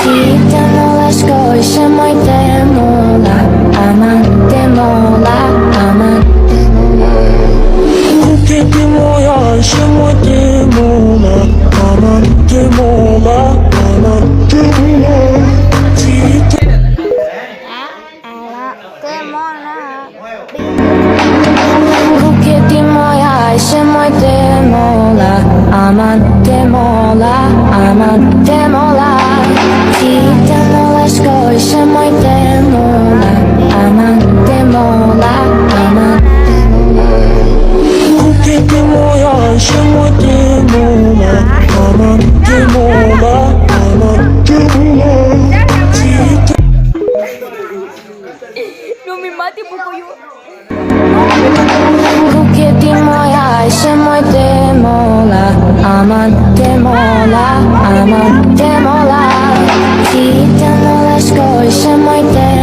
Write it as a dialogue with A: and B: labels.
A: Ti te mola, escolha mãe te mola, amante mola, amante mola.
B: Porque te mola, chama te mola, amante mola, amante mola.
A: Porque te mola, chama te mola, amante mola, amante mola. Ti te mola, escolha mãe te mola, amante mola, amante mola.
B: Porque te mola, chama te mola, amante mola, amante mola.
C: No me mate, Pocoyo.
A: Porque te mola, chama te mola, amante mola, amante mola. Ti te mola, escolha mãe te